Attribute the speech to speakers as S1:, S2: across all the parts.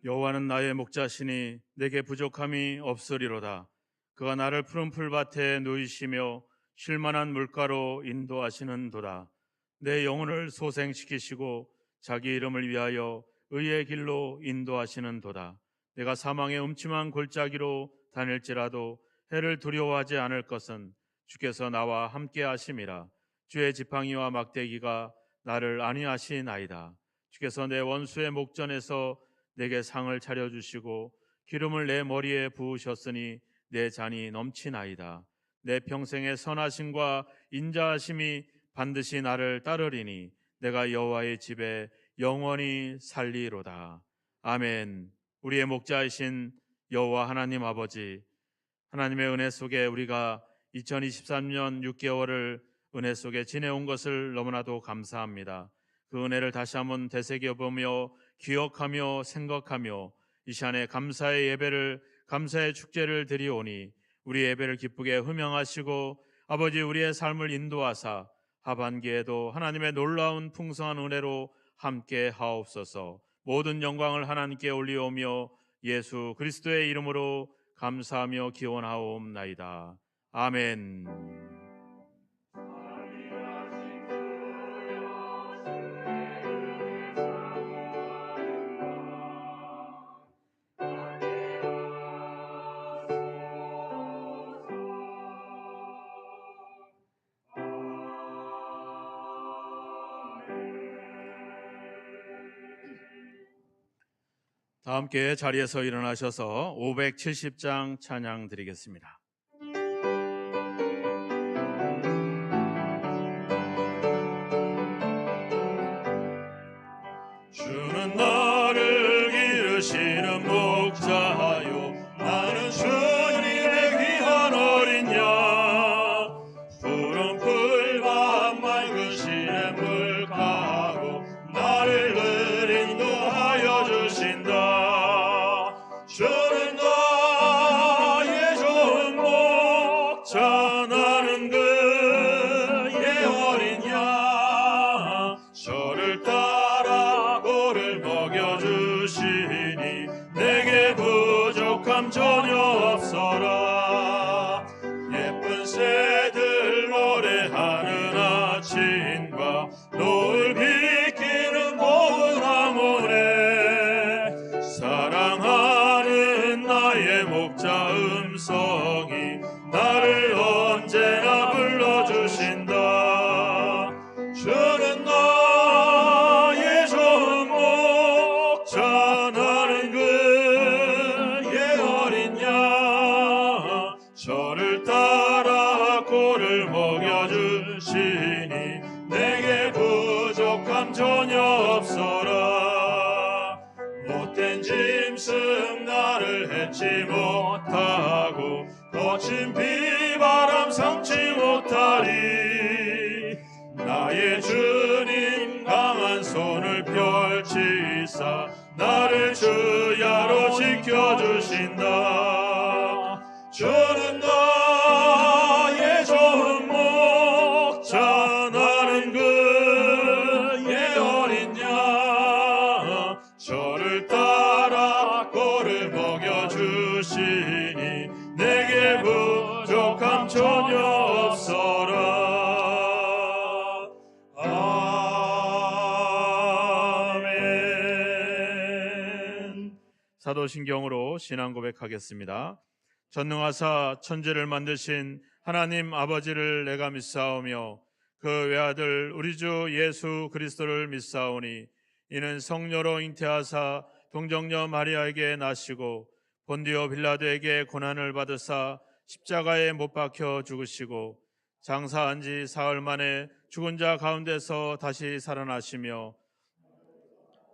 S1: 여호와는 나의 목자시니 내게 부족함이 없으리로다. 그가 나를 푸른 풀밭에 누이시며 쉴 만한 물가로 인도하시는도다. 내 영혼을 소생시키시고 자기 이름을 위하여 의의 길로 인도하시는도다. 내가 사망의 음침한 골짜기로 다닐지라도 해를 두려워하지 않을 것은 주께서 나와 함께 하심이라. 주의 지팡이와 막대기가 나를 안위하시나이다. 주께서 내 원수의 목전에서 내게 상을 차려주시고 기름을 내 머리에 부으셨으니 내 잔이 넘치나이다. 내 평생의 선하심과 인자하심이 반드시 나를 따르리니 내가 여호와의 집에 영원히 살리로다. 아멘. 우리의 목자이신 여호와 하나님 아버지, 하나님의 은혜 속에 우리가 2023년 6개월을 은혜 속에 지내온 것을 너무나도 감사합니다. 그 은혜를 다시 한번 되새겨보며 기억하며 생각하며 이 시간에 감사의 예배를, 감사의 축제를 드리오니 우리 예배를 기쁘게 흠양하시고 아버지 우리의 삶을 인도하사 하반기에도 하나님의 놀라운 풍성한 은혜로 함께 하옵소서. 모든 영광을 하나님께 올리오며 예수 그리스도의 이름으로 감사하며 기원하옵나이다. 아멘. 다 함께 자리에서 일어나셔서 570장 찬양 드리겠습니다. 주는 나를 기르시는 목자요, 나는 주님의 귀한 어린 양. 푸른 풀밭 맑은 시냇물 가로 나를 늘 인도하여 주신다. 주는 나의 좋은 목자, 나는 그의 어린 양. 저를 따라 꼴을 먹여주시니 내게 부족함 전혀 없어라. 예쁜 새들 노래하는 아침과 노을 비키는 고운 하모네, 사랑하는 나의 목자 음성이 나를 언제나 불러주신다. 주는 나의 좋은 목자, 나는 그의 어린 양. 저를 따라 꼴을 먹여주시니 내게 부족함 전혀 없어라. 못된 짐승 나를 해치 못하고 거친 비바람 삼지 못하리. 나의 주님 강한 손을 펼치사 나를 주야로 지켜주신다. 주는 나의 좋은 목자, 나는 그의 어린 양. 저를 따라 꼴을 먹여주시니 내게 부족함 전혀 없어라. 아멘. 사도신경으로 신앙 고백하겠습니다. 전능하사 천지를 만드신 하나님 아버지를 내가 믿사오며 그 외아들 우리 주 예수 그리스도를 믿사오니 이는 성녀로 잉태하사 동정녀 마리아에게 나시고 본디오 빌라도에게 고난을 받으사 십자가에 못 박혀 죽으시고 장사한 지 사흘 만에 죽은 자 가운데서 다시 살아나시며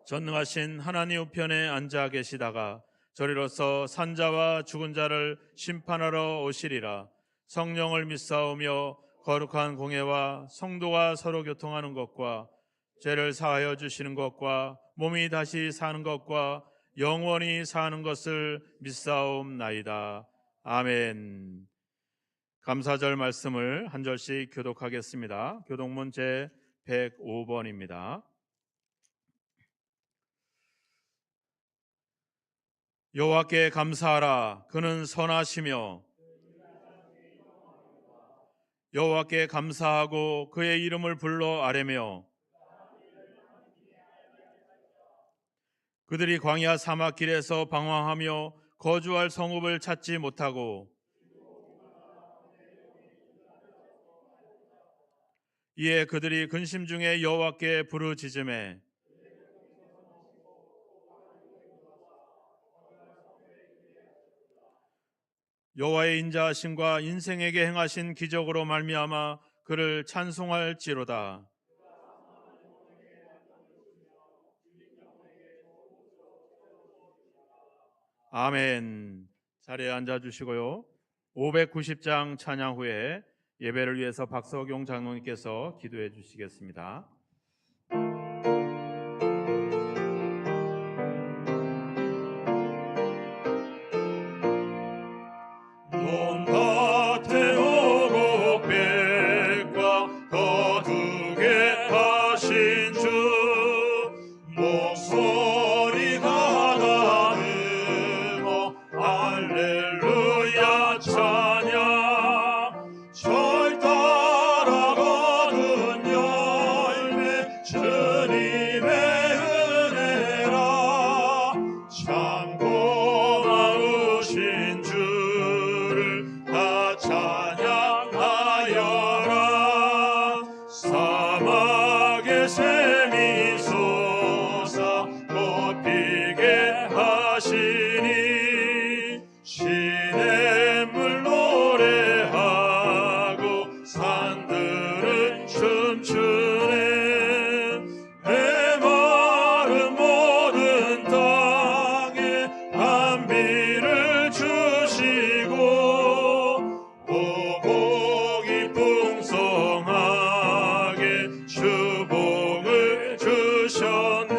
S1: 전능하신 하나님 우편에 앉아 계시다가 저리로서 산자와 죽은 자를 심판하러 오시리라. 성령을 믿사오며 거룩한 공예와 성도가 서로 교통하는 것과 죄를 사하여 주시는 것과 몸이 다시 사는 것과 영원히 사는 것을 믿사옵나이다. 아멘. 감사절 말씀을 한 절씩 교독하겠습니다. 교독문 제 105번입니다. 여호와께 감사하라. 그는 선하시며 여호와께 감사하고 그의 이름을 불러 아뢰며 그들이 광야 사막길에서 방황하며 거주할 성읍을 찾지 못하고 이에 그들이 근심 중에 여호와께 부르짖으매 여호와의 인자하심과 인생에게 행하신 기적으로 말미암아 그를 찬송할지로다. 아멘. 자리에 앉아 주시고요. 590장 찬양 후에 예배를 위해서 박석용 장로님께서 기도해 주시겠습니다. 논밭에 오곡백과 거두게 하신 주 목소리가 나누어 할렐루야 찬양 절 따라 거둔 열매 주님의 은혜라 참 고마우신 주를 다 찬양하여라 사막의 샘이 솟아 꽃피게 하시니 시냇물 노래하고 산들은 춤추네 메마른 모든 땅에 한비를 주시고 오곡이 풍성하게 주복을 주셨네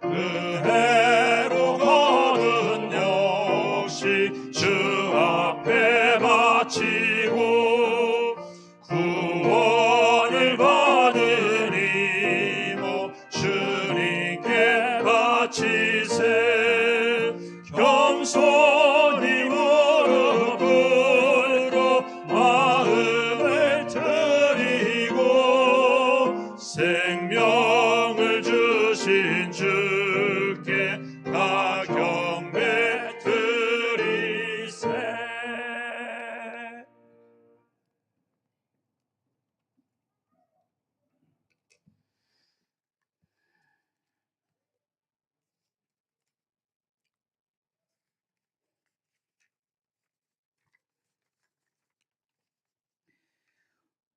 S1: 은혜로 거둔 역시 주 앞에 바치고 구원을 받으니 모 주님께 바치세 겸손히 무릎 꿇고 마음을 드리고 생명을 주신 주께 다 경배 드리세.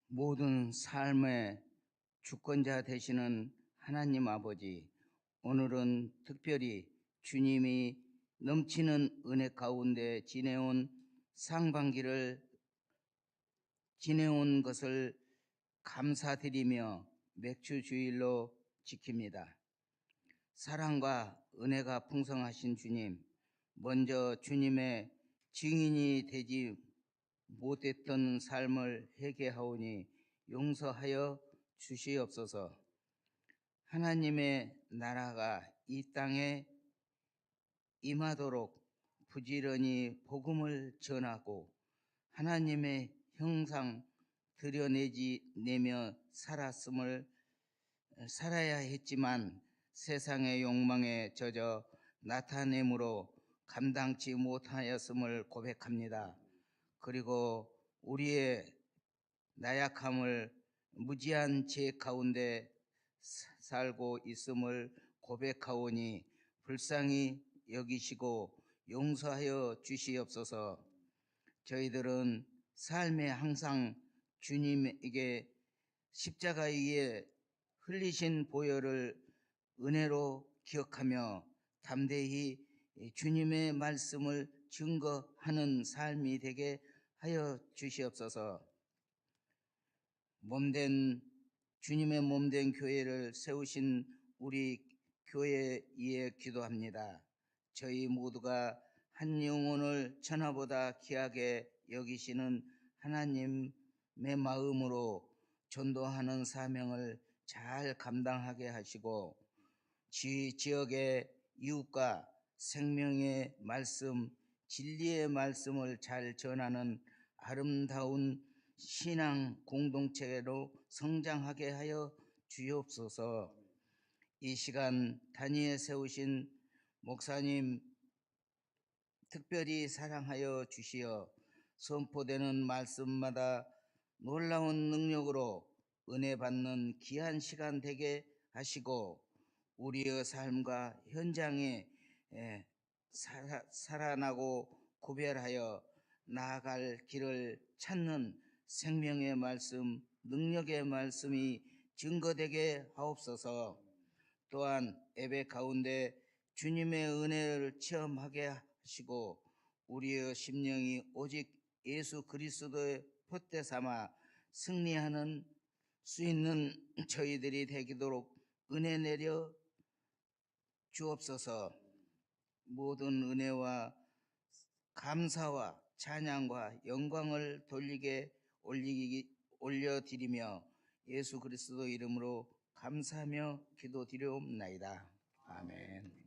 S2: 모든 삶의 주권자 되시는 하나님 아버지, 오늘은 특별히 주님이 넘치는 은혜 가운데 지내온 상반기를 지내온 것을 감사드리며 맥주 주일로 지킵니다. 사랑과 은혜가 풍성하신 주님, 먼저 주님의 증인이 되지 못했던 삶을 회개하오니 용서하여 주시옵소서. 하나님의 나라가 이 땅에 임하도록 부지런히 복음을 전하고 하나님의 형상 드러내며 살아야 했지만 세상의 욕망에 젖어 나타내므로 감당치 못하였음을 고백합니다. 그리고 우리의 나약함을 무지한 죄 가운데 살고 있음을 고백하오니 불쌍히 여기시고 용서하여 주시옵소서. 저희들은 삶에 항상 주님에게 십자가 위에 흘리신 보혈을 은혜로 기억하며 담대히 주님의 말씀을 증거하는 삶이 되게 하여 주시옵소서. 주님의 몸된 교회를 세우신 우리 교회 위에 기도합니다. 저희 모두가 한 영혼을 천하보다 귀하게 여기시는 하나님의 마음으로 전도하는 사명을 잘 감당하게 하시고 지역의 이웃과 생명의 말씀, 진리의 말씀을 잘 전하는 아름다운 신앙 공동체로 성장하게 하여 주옵소서. 이 시간 단위에 세우신 목사님 특별히 사랑하여 주시어 선포되는 말씀마다 놀라운 능력으로 은혜 받는 귀한 시간 되게 하시고 우리의 삶과 현장에 살아나고 구별하여 나아갈 길을 찾는 생명의 말씀, 능력의 말씀이 증거되게 하옵소서. 또한 예배 가운데 주님의 은혜를 체험하게 하시고 우리의 심령이 오직 예수 그리스도의 표대 삼아 승리하는 수 있는 저희들이 되도록 은혜 내려 주옵소서. 모든 은혜와 감사와 찬양과 영광을 올려드리며 예수 그리스도 이름으로 감사하며 기도드리옵나이다. 아멘.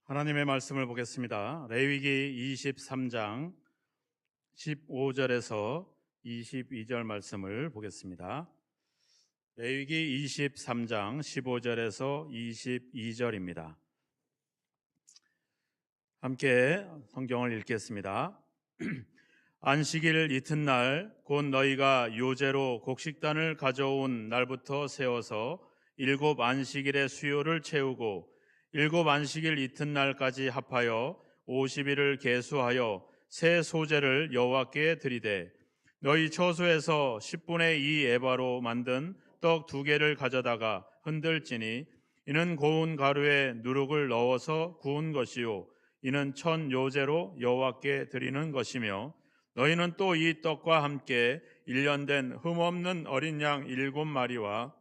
S1: 하나님의 말씀을 보겠습니다. 레위기 23장 15절에서 22절 말씀을 보겠습니다. 레위기 23장 15절에서 22절입니다. 함께 성경을 읽겠습니다. 안식일 이튿날 곧 너희가 요제로 곡식단을 가져온 날부터 세워서 7 안식일의 수요를 채우고 7 안식일 이튿날까지 합하여 50일을 계수하여 새 소제를 여호와께 드리되 너희 처소에서 10분의 2 에바로 만든 떡 2개를 가져다가 흔들지니 이는 고운 가루에 누룩을 넣어서 구운 것이요 이는 첫 요제로 여호와께 드리는 것이며 너희는 또 이 떡과 함께 1년 된 흠없는 어린 양 7마리와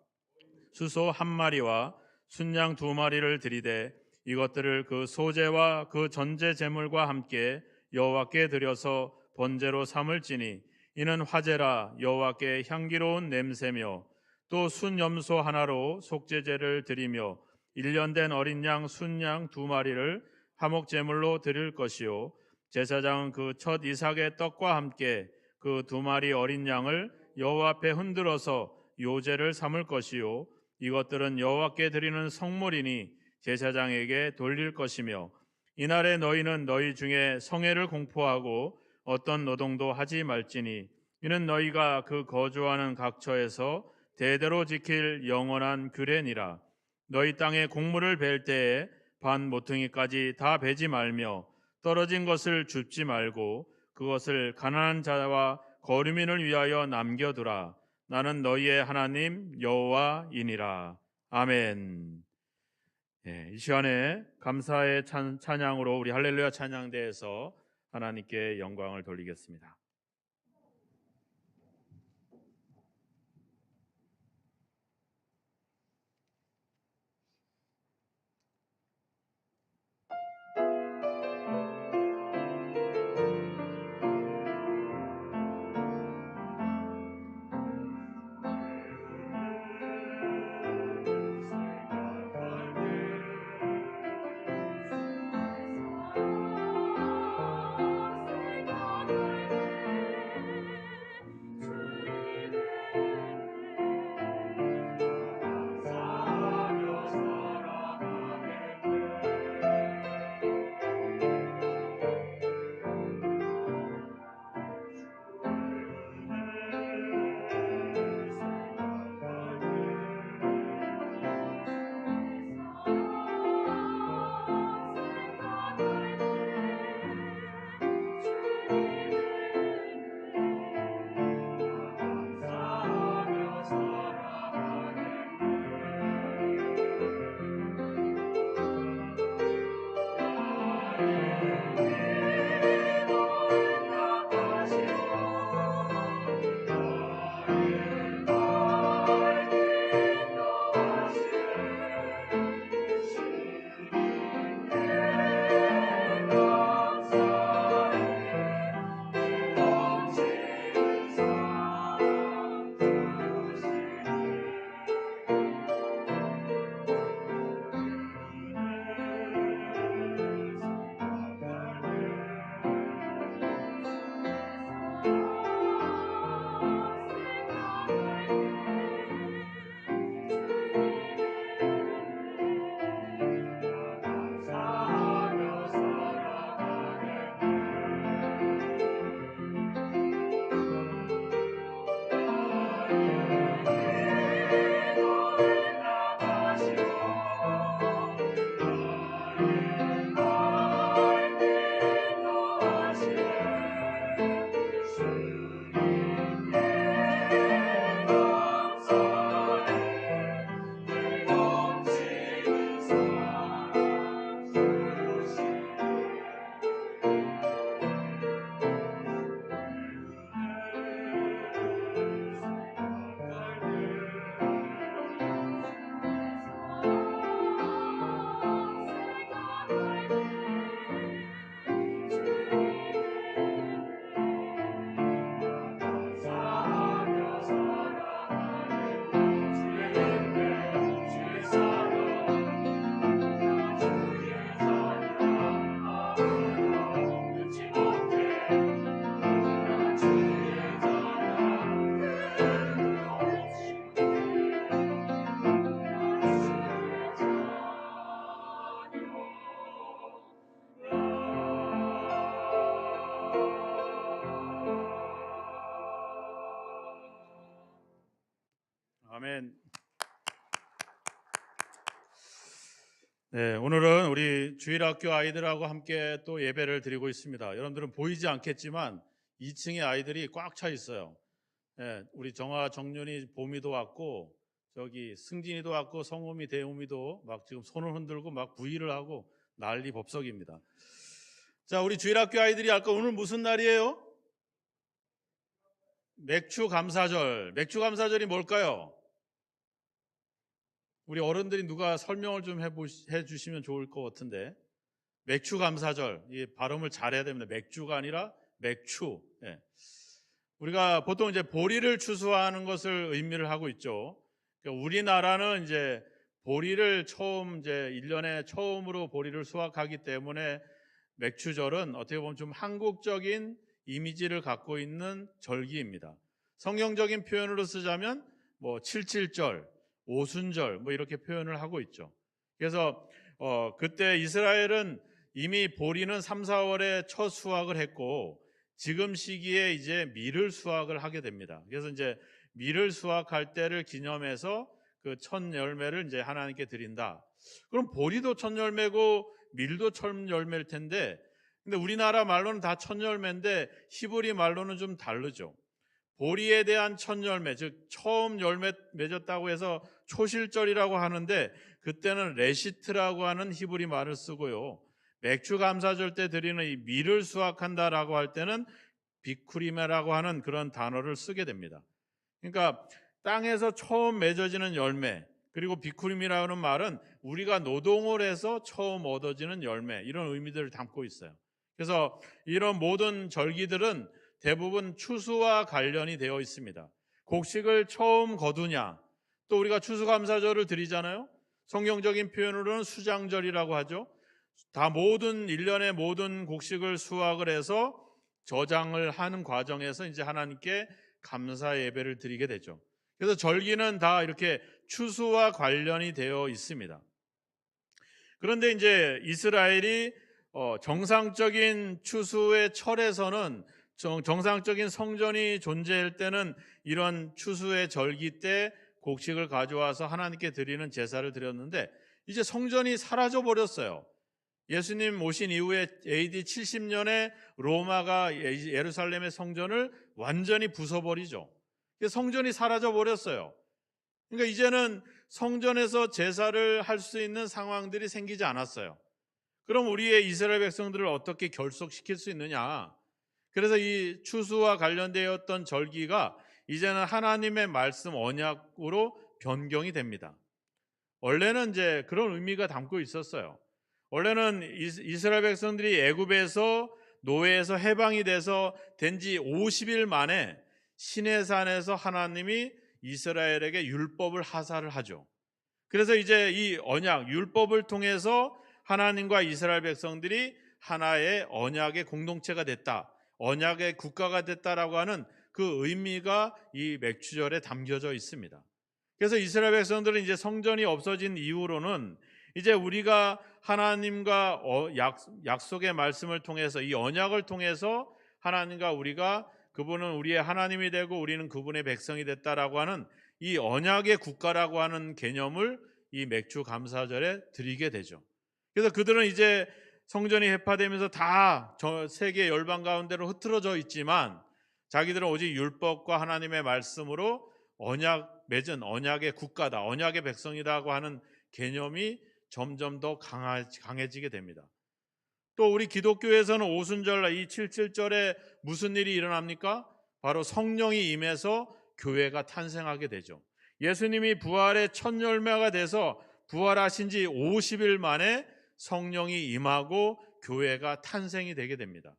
S1: 수소 1마리와 순양 2마리를 드리되 이것들을 그 소제와 그 전제 제물과 함께 여호와께 드려서 번제로 삼을지니 이는 화제라 여호와께 향기로운 냄새며 또 순염소 하나로 속죄제를 드리며 1년 된 어린 양 순양 2마리를 화목 제물로 드릴 것이요 제사장은 그 첫 이삭의 떡과 함께 그 2마리 어린 양을 여호와 앞에 흔들어서 요제를 삼을 것이요 이것들은 여호와께 드리는 성물이니 제사장에게 돌릴 것이며 이날에 너희는 너희 중에 성회를 공포하고 어떤 노동도 하지 말지니 이는 너희가 그 거주하는 각처에서 대대로 지킬 영원한 규례니라. 너희 땅에 곡물을 벨 때에 반 모퉁이까지 다 베지 말며 떨어진 것을 줍지 말고 그것을 가난한 자와 거류민을 위하여 남겨두라. 나는 너희의 하나님 여호와이니라. 아멘. 이 시간에 감사의 찬양으로 우리 할렐루야 찬양대에서 하나님께 영광을 돌리겠습니다. 아멘. 네, 오늘은 우리 주일학교 아이들하고 함께 또 예배를 드리고 있습니다. 여러분들은 보이지 않겠지만 2층에 아이들이 꽉 차 있어요. 네, 우리 정아, 정윤이, 보미도 왔고 저기 승진이도 왔고 성우미, 대우미도 막 지금 손을 흔들고 막 부의를 하고 난리 법석입니다. 자, 우리 주일학교 아이들이 아까 오늘 무슨 날이에요? 맥주 감사절. 맥주 감사절이 뭘까요? 우리 어른들이 누가 설명을 좀 해주시면 좋을 것 같은데. 맥주 감사절, 이 발음을 잘해야 됩니다. 맥주가 아니라 맥추. 예. 우리가 보통 이제 보리를 추수하는 것을 의미를 하고 있죠. 그러니까 우리나라는 이제 보리를 처음 이제 1년에 처음으로 보리를 수확하기 때문에 맥추절은 어떻게 보면 좀 한국적인 이미지를 갖고 있는 절기입니다. 성경적인 표현으로 쓰자면 뭐 칠칠절, 오순절 뭐 이렇게 표현을 하고 있죠. 그래서 그때 이스라엘은 이미 보리는 3, 4월에 첫 수확을 했고 지금 시기에 이제 밀을 수확을 하게 됩니다. 그래서 이제 밀을 수확할 때를 기념해서 그 첫 열매를 이제 하나님께 드린다. 그럼 보리도 첫 열매고 밀도 첫 열매일 텐데, 근데 우리나라 말로는 다 첫 열매인데 히브리 말로는 좀 다르죠. 보리에 대한 첫 열매, 즉 처음 열매 맺었다고 해서 초실절이라고 하는데 그때는 레시트라고 하는 히브리 말을 쓰고요. 맥주 감사절 때 드리는 이 밀을 수확한다라고 할 때는 비쿠리메라고 하는 그런 단어를 쓰게 됩니다. 그러니까 땅에서 처음 맺어지는 열매, 그리고 비쿠림이라는 말은 우리가 노동을 해서 처음 얻어지는 열매, 이런 의미들을 담고 있어요. 그래서 이런 모든 절기들은 대부분 추수와 관련이 되어 있습니다. 곡식을 처음 거두냐, 또 우리가 추수감사절을 드리잖아요. 성경적인 표현으로는 수장절이라고 하죠. 다 모든 1년의 모든 곡식을 수확을 해서 저장을 하는 과정에서 이제 하나님께 감사 예배를 드리게 되죠. 그래서 절기는 다 이렇게 추수와 관련이 되어 있습니다. 그런데 이제 이스라엘이 정상적인 추수의 철에서는 정상적인 성전이 존재할 때는 이런 추수의 절기 때 곡식을 가져와서 하나님께 드리는 제사를 드렸는데 이제 성전이 사라져 버렸어요. 예수님 오신 이후에 AD 70년에 로마가 예루살렘의 성전을 완전히 부숴버리죠. 성전이 사라져 버렸어요. 그러니까 이제는 성전에서 제사를 할 수 있는 상황들이 생기지 않았어요. 그럼 우리의 이스라엘 백성들을 어떻게 결속시킬 수 있느냐? 그래서 이 추수와 관련되었던 절기가 이제는 하나님의 말씀 언약으로 변경이 됩니다. 원래는 이제 그런 의미가 담고 있었어요. 원래는 이스라엘 백성들이 애굽에서 노예에서 해방이 돼서 된 지 50일 만에 시내산에서 하나님이 이스라엘에게 율법을 하사를 하죠. 그래서 이제 이 언약, 율법을 통해서 하나님과 이스라엘 백성들이 하나의 언약의 공동체가 됐다, 언약의 국가가 됐다라고 하는 그 의미가 이 맥주절에 담겨져 있습니다. 그래서 이스라엘 백성들은 이제 성전이 없어진 이후로는 이제 우리가 하나님과 약속의 말씀을 통해서 이 언약을 통해서 하나님과 우리가 그분은 우리의 하나님이 되고 우리는 그분의 백성이 됐다라고 하는 이 언약의 국가라고 하는 개념을 이 맥주 감사절에 드리게 되죠. 그래서 그들은 이제 성전이 해파되면서 다 세계 열방 가운데로 흐트러져 있지만 자기들은 오직 율법과 하나님의 말씀으로 맺은 언약의 국가다, 언약의 백성이라고 하는 개념이 점점 더 강해지게 됩니다. 또 우리 기독교에서는 오순절, 이 77절에 무슨 일이 일어납니까? 바로 성령이 임해서 교회가 탄생하게 되죠. 예수님이 부활의 첫 열매가 돼서 부활하신 지 50일 만에 성령이 임하고 교회가 탄생이 되게 됩니다.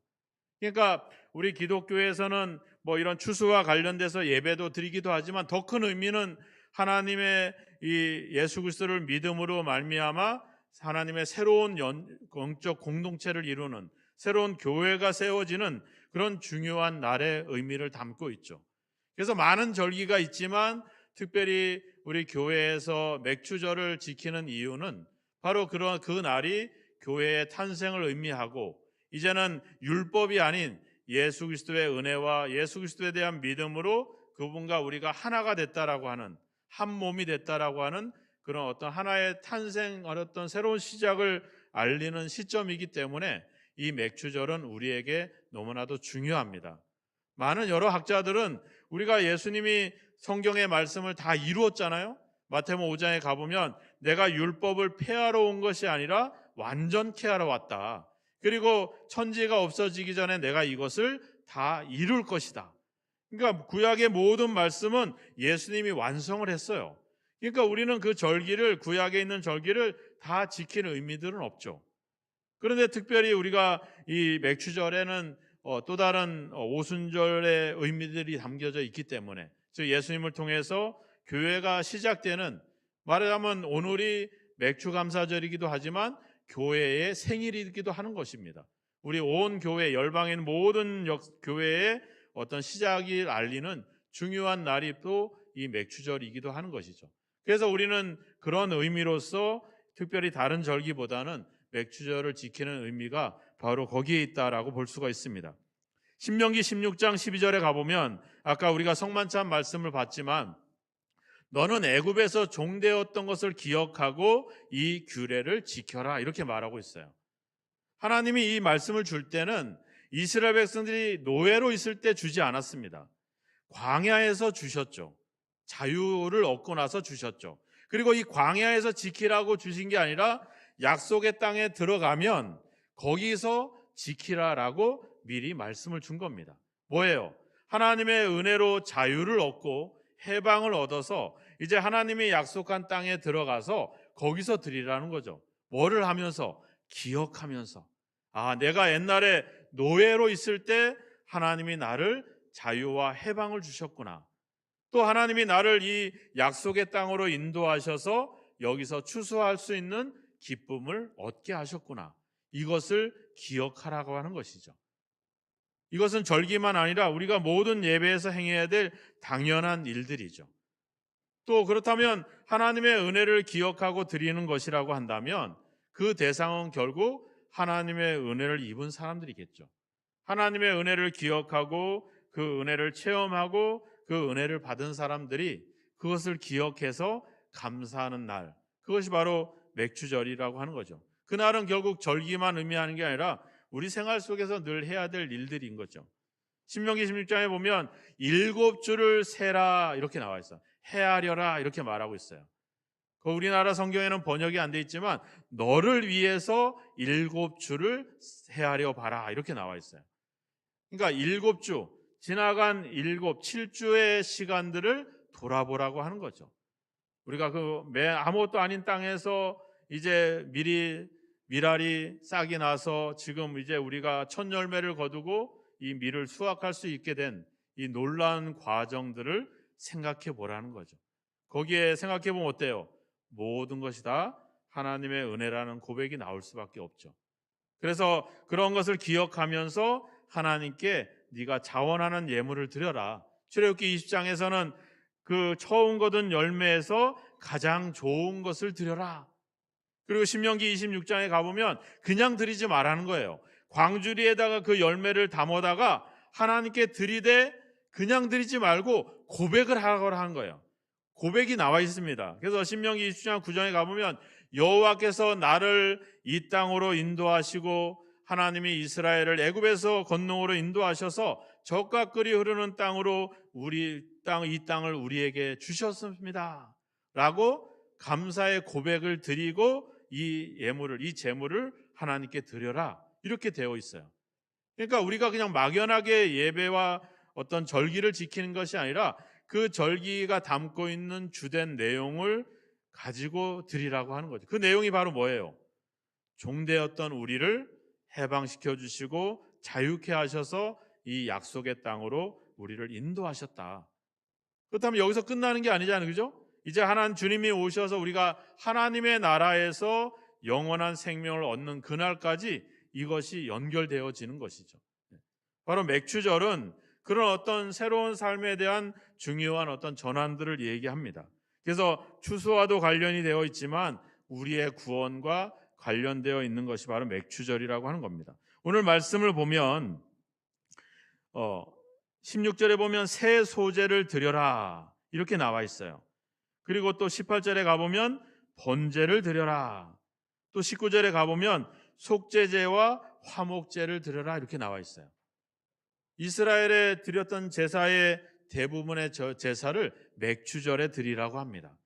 S1: 그러니까 우리 기독교에서는 뭐 이런 추수와 관련돼서 예배도 드리기도 하지만 더 큰 의미는 하나님의 이 예수 그리스도를 믿음으로 말미암아 하나님의 새로운 영적 공동체를 이루는 새로운 교회가 세워지는 그런 중요한 날의 의미를 담고 있죠. 그래서 많은 절기가 있지만 특별히 우리 교회에서 맥주절을 지키는 이유는 바로 그런 그 날이 교회의 탄생을 의미하고 이제는 율법이 아닌 예수 그리스도의 은혜와 예수 그리스도에 대한 믿음으로 그분과 우리가 하나가 됐다라고 하는 한 몸이 됐다라고 하는 그런 어떤 하나의 탄생, 어떤 새로운 시작을 알리는 시점이기 때문에 이 맥주절은 우리에게 너무나도 중요합니다. 많은 여러 학자들은 우리가 예수님이 성경의 말씀을 다 이루었잖아요. 마태복음 5장에 가보면 내가 율법을 폐하러 온 것이 아니라 완전케 하러 왔다. 그리고 천지가 없어지기 전에 내가 이것을 다 이룰 것이다. 그러니까 구약의 모든 말씀은 예수님이 완성을 했어요. 그러니까 우리는 그 절기를, 구약에 있는 절기를 다 지키는 의미들은 없죠. 그런데 특별히 우리가 이 맥주절에는 또 다른 오순절의 의미들이 담겨져 있기 때문에, 즉 예수님을 통해서 교회가 시작되는, 말하자면 오늘이 맥주감사절이기도 하지만 교회의 생일이기도 하는 것입니다. 우리 온 교회, 열방에 있는 모든 교회의 어떤 시작을 알리는 중요한 날이 또 이 맥주절이기도 하는 것이죠. 그래서 우리는 그런 의미로서 특별히 다른 절기보다는 맥주절을 지키는 의미가 바로 거기에 있다라고 볼 수가 있습니다. 신명기 16장 12절에 가보면 아까 우리가 성만찬 말씀을 봤지만 너는 애굽에서 종되었던 것을 기억하고 이 규례를 지켜라 이렇게 말하고 있어요. 하나님이 이 말씀을 줄 때는 이스라엘 백성들이 노예로 있을 때 주지 않았습니다. 광야에서 주셨죠. 자유를 얻고 나서 주셨죠. 그리고 이 광야에서 지키라고 주신 게 아니라 약속의 땅에 들어가면 거기서 지키라라고 미리 말씀을 준 겁니다. 뭐예요? 하나님의 은혜로 자유를 얻고 해방을 얻어서 이제 하나님이 약속한 땅에 들어가서 거기서 드리라는 거죠. 뭐를 하면서? 기억하면서. 아, 내가 옛날에 노예로 있을 때 하나님이 나를 자유와 해방을 주셨구나. 또 하나님이 나를 이 약속의 땅으로 인도하셔서 여기서 추수할 수 있는 기쁨을 얻게 하셨구나. 이것을 기억하라고 하는 것이죠. 이것은 절기만 아니라 우리가 모든 예배에서 행해야 될 당연한 일들이죠. 또 그렇다면 하나님의 은혜를 기억하고 드리는 것이라고 한다면 그 대상은 결국 하나님의 은혜를 입은 사람들이겠죠. 하나님의 은혜를 기억하고 그 은혜를 체험하고 그 은혜를 받은 사람들이 그것을 기억해서 감사하는 날, 그것이 바로 맥주절이라고 하는 거죠. 그날은 결국 절기만 의미하는 게 아니라 우리 생활 속에서 늘 해야 될 일들인 거죠. 신명기 16장에 보면 7주를 세라 이렇게 나와 있어요. 헤아려라 이렇게 말하고 있어요. 그 우리나라 성경에는 번역이 안 돼 있지만 너를 위해서 7주를 헤아려 봐라 이렇게 나와 있어요. 그러니까 7주, 지나간 7주의 시간들을 돌아보라고 하는 거죠. 우리가 아무것도 아닌 땅에서 이제 밀알이 싹이 나서 지금 이제 우리가 첫 열매를 거두고 이 밀을 수확할 수 있게 된 이 놀라운 과정들을 생각해 보라는 거죠. 거기에 생각해 보면 어때요? 모든 것이 다 하나님의 은혜라는 고백이 나올 수밖에 없죠. 그래서 그런 것을 기억하면서 하나님께 네가 자원하는 예물을 드려라. 출애굽기 20장에서는 그 처음 거둔 열매에서 가장 좋은 것을 드려라. 그리고 신명기 26장에 가보면 그냥 드리지 말라는 거예요. 광주리에다가 그 열매를 담아다가 하나님께 드리되 그냥 드리지 말고 고백을 하거라 하는 거예요. 고백이 나와 있습니다. 그래서 신명기 20장 9장에 가보면 여호와께서 나를 이 땅으로 인도하시고 하나님이 이스라엘을 애굽에서 건너으로 인도하셔서 젖과 꿀이 흐르는 땅으로 이 땅을 우리에게 주셨습니다. 라고 감사의 고백을 드리고 이 제물을 하나님께 드려라. 이렇게 되어 있어요. 그러니까 우리가 그냥 막연하게 예배와 어떤 절기를 지키는 것이 아니라 그 절기가 담고 있는 주된 내용을 가지고 드리라고 하는 거죠. 그 내용이 바로 뭐예요? 종되었던 우리를 해방시켜 주시고 자유케 하셔서 이 약속의 땅으로 우리를 인도하셨다. 그렇다면 여기서 끝나는 게 아니잖아요. 그죠? 이제 주님이 오셔서 우리가 하나님의 나라에서 영원한 생명을 얻는 그날까지 이것이 연결되어지는 것이죠. 바로 맥주절은 그런 어떤 새로운 삶에 대한 중요한 어떤 전환들을 얘기합니다. 그래서 추수와도 관련이 되어 있지만 우리의 구원과 관련되어 있는 것이 바로 맥주절이라고 하는 겁니다. 오늘 말씀을 보면 16절에 보면 새 소재를 드려라 이렇게 나와 있어요. 그리고 또 18절에 가보면 번제를 드려라. 또 19절에 가보면 속죄제와 화목제를 드려라 이렇게 나와 있어요. 이스라엘에 드렸던 제사의 대부분의 제사를 맥주절에 드리라고 합니다.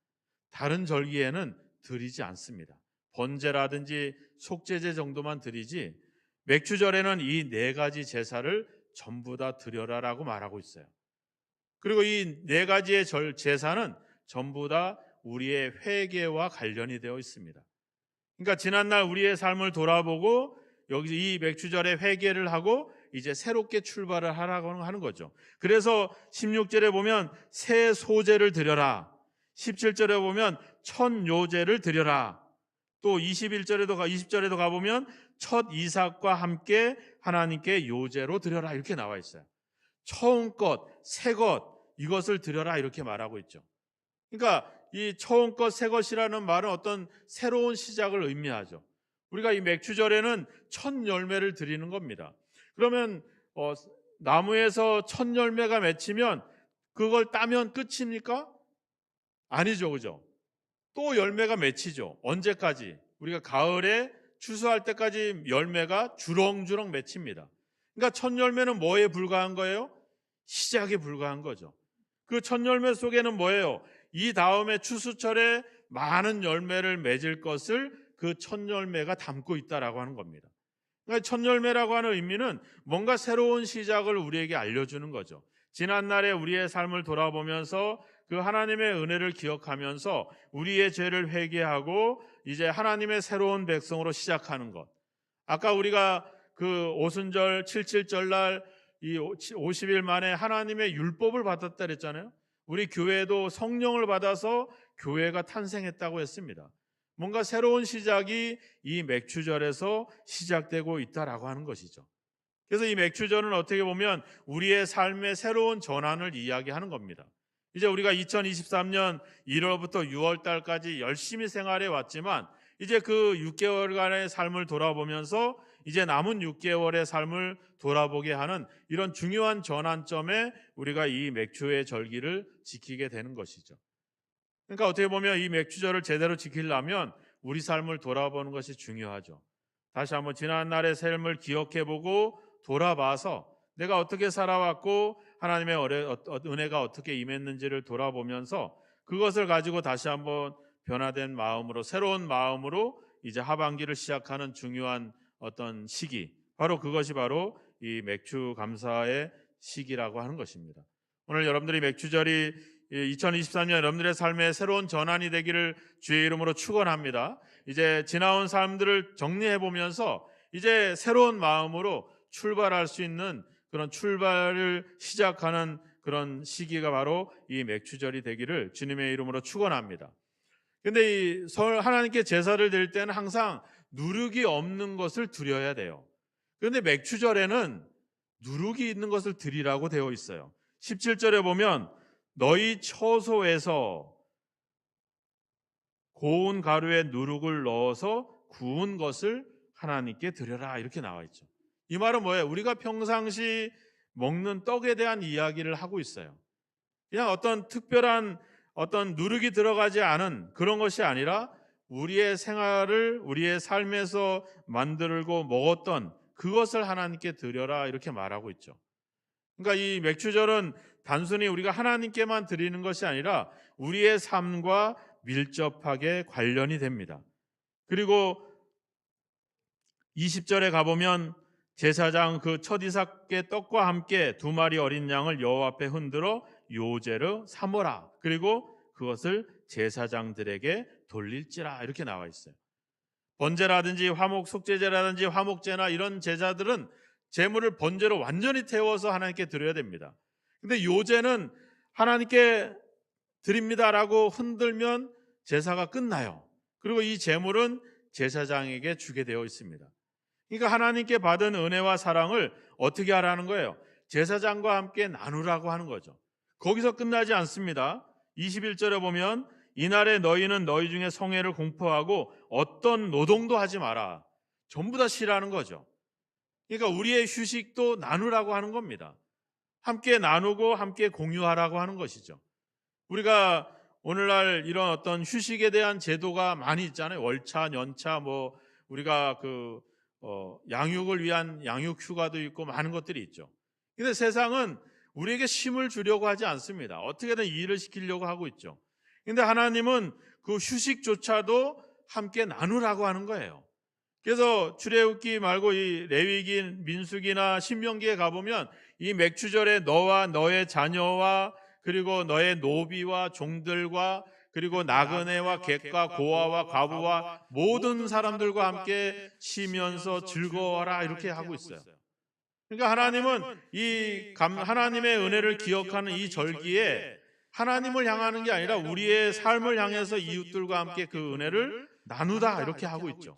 S1: 다른 절기에는 드리지 않습니다. 번제라든지 속죄제 정도만 드리지 맥주절에는 이 네 가지 제사를 전부 다 드려라라고 말하고 있어요. 그리고 이 네 가지의 제사는 전부 다 우리의 회개와 관련이 되어 있습니다. 그러니까 지난날 우리의 삶을 돌아보고 여기 이 맥주절에 회개를 하고 이제 새롭게 출발을 하라고 하는 거죠. 그래서 16절에 보면 새 소제를 드려라. 17절에 보면 첫 요제를 드려라. 또 20절에도 가보면 첫 이삭과 함께 하나님께 요제로 드려라 이렇게 나와 있어요. 처음 것, 새 것 이것을 드려라 이렇게 말하고 있죠. 그러니까 이 처음 것, 새 것이라는 말은 어떤 새로운 시작을 의미하죠. 우리가 이 맥주절에는 첫 열매를 드리는 겁니다. 그러면 나무에서 첫 열매가 맺히면 그걸 따면 끝입니까? 아니죠, 그죠? 또 열매가 맺히죠. 언제까지? 우리가 가을에 추수할 때까지 열매가 주렁주렁 맺힙니다. 그러니까 첫 열매는 뭐에 불과한 거예요? 시작에 불과한 거죠. 그 첫 열매 속에는 뭐예요? 이 다음에 추수철에 많은 열매를 맺을 것을 그 첫 열매가 담고 있다라고 하는 겁니다. 그러니까 첫 열매라고 하는 의미는 뭔가 새로운 시작을 우리에게 알려주는 거죠. 지난날에 우리의 삶을 돌아보면서 그 하나님의 은혜를 기억하면서 우리의 죄를 회개하고 이제 하나님의 새로운 백성으로 시작하는 것. 아까 우리가 그 오순절 77절 날 이 50일 만에 하나님의 율법을 받았다 그랬잖아요. 우리 교회도 성령을 받아서 교회가 탄생했다고 했습니다. 뭔가 새로운 시작이 이 맥주절에서 시작되고 있다라고 하는 것이죠. 그래서 이 맥주절은 어떻게 보면 우리의 삶의 새로운 전환을 이야기하는 겁니다. 이제 우리가 2023년 1월부터 6월 달까지 열심히 생활해 왔지만 이제 그 6개월간의 삶을 돌아보면서 이제 남은 6개월의 삶을 돌아보게 하는 이런 중요한 전환점에 우리가 이 맥주의 절기를 지키게 되는 것이죠. 그러니까 어떻게 보면 이 맥주절을 제대로 지키려면 우리 삶을 돌아보는 것이 중요하죠. 다시 한번 지난날의 삶을 기억해보고 돌아봐서 내가 어떻게 살아왔고 하나님의 은혜가 어떻게 임했는지를 돌아보면서 그것을 가지고 다시 한번 변화된 마음으로 새로운 마음으로 이제 하반기를 시작하는 중요한 어떤 시기, 바로 그것이 바로 이 맥주 감사의 시기라고 하는 것입니다. 오늘 여러분들이 맥주절이 2023년 여러분들의 삶의 새로운 전환이 되기를 주의 이름으로 축원합니다. 이제 지나온 삶들을 정리해 보면서 이제 새로운 마음으로 출발할 수 있는 그런 출발을 시작하는 그런 시기가 바로 이 맥주절이 되기를 주님의 이름으로 축원합니다. 근데 이 하나님께 제사를 드릴 때는 항상 누룩이 없는 것을 드려야 돼요. 그런데 맥주절에는 누룩이 있는 것을 드리라고 되어 있어요. 17절에 보면 너희 처소에서 고운 가루에 누룩을 넣어서 구운 것을 하나님께 드려라 이렇게 나와 있죠. 이 말은 뭐예요? 우리가 평상시 먹는 떡에 대한 이야기를 하고 있어요. 그냥 어떤 특별한 어떤 누룩이 들어가지 않은 그런 것이 아니라 우리의 생활을 우리의 삶에서 만들고 먹었던 그것을 하나님께 드려라 이렇게 말하고 있죠. 그러니까 이 맥주절은 단순히 우리가 하나님께만 드리는 것이 아니라 우리의 삶과 밀접하게 관련이 됩니다. 그리고 20절에 가보면 제사장 그 첫 이삭의 떡과 함께 2마리 어린 양을 여호와 앞에 흔들어 요제로 삼어라. 그리고 그것을 제사장들에게 돌릴지라 이렇게 나와 있어요. 번제라든지 화목 속죄제라든지 화목제나 이런 제사들은 제물을 번제로 완전히 태워서 하나님께 드려야 됩니다. 근데 요제는 하나님께 드립니다라고 흔들면 제사가 끝나요. 그리고 이 제물은 제사장에게 주게 되어 있습니다. 그러니까 하나님께 받은 은혜와 사랑을 어떻게 하라는 거예요? 제사장과 함께 나누라고 하는 거죠. 거기서 끝나지 않습니다. 21절에 보면 이날에 너희는 너희 중에 성회를 공포하고 어떤 노동도 하지 마라. 전부 다 쉬라는 거죠. 그러니까 우리의 휴식도 나누라고 하는 겁니다. 함께 나누고 함께 공유하라고 하는 것이죠. 우리가 오늘날 이런 어떤 휴식에 대한 제도가 많이 있잖아요. 월차, 연차, 뭐 우리가 양육을 위한 양육 휴가도 있고 많은 것들이 있죠. 근데 세상은 우리에게 쉼을 주려고 하지 않습니다. 어떻게든 일을 시키려고 하고 있죠. 근데 하나님은 그 휴식조차도 함께 나누라고 하는 거예요. 그래서 출애굽기 말고 이 레위기, 민수기나 신명기에 가보면 이 맥추절에 너와 너의 자녀와 그리고 너의 노비와 종들과 그리고 나그네와 객과 고아와 과부와 모든 사람들과 함께 쉬면서 즐거워하라 이렇게 하고 있어요. 그러니까 하나님은 하나님의 은혜를 기억하는 이 절기에 하나님을 향하는 게 아니라 우리의 삶을 향해서 이웃들과 함께 그 은혜를 나누다 이렇게 하고 있죠.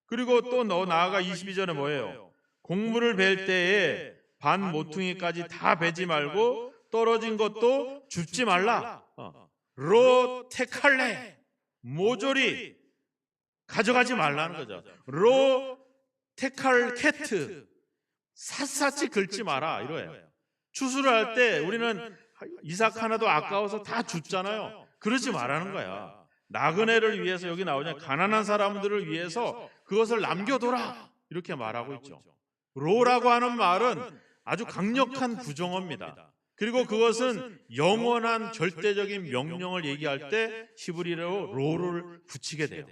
S1: 그리고 또 나아가 22절에 뭐예요? 곡물을 벨 때에 반 모퉁이까지 다 베지 말고 떨어진 것도 줍지 말라. 로 테칼레 모조리 가져가지 말라는 거죠. 로 테칼 캐트 샅샅이 긁지 마라 이거예요. 추수를 할 때 우리는 이삭 하나도 아까워서 다 줍잖아요. 그러지 말라는 거야. 나그네를 위해서 여기 나오냐 가난한 사람들을 위해서 그것을 남겨둬라 이렇게 말하고 있죠. 로라고 하는 말은 아주 강력한 부정어입니다. 그리고 그것은 영원한 절대적인 명령을 얘기할 때 히브리어로 로를 붙이게 돼요.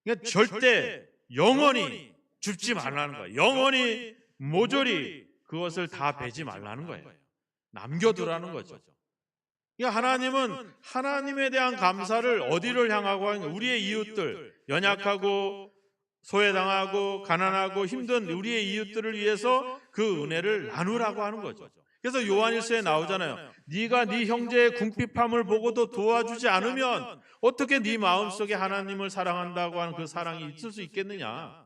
S1: 그러니까 절대 영원히 줍지 말라는 거예요. 영원히 모조리 그것을 다 베지 말라는 거예요. 남겨두라는 거죠. 그러니까 하나님은 하나님에 대한 감사를 어디를 향하고 하는 거예요? 우리의 이웃들, 연약하고 소외당하고 가난하고 힘든 우리의 이웃들을 위해서 그 은혜를 나누라고 하는 거죠. 그래서 요한일서에 나오잖아요. 네가 네 형제의 궁핍함을 보고도 도와주지 않으면 어떻게 네 마음속에 하나님을 사랑한다고 하는 그 사랑이 있을 수 있겠느냐.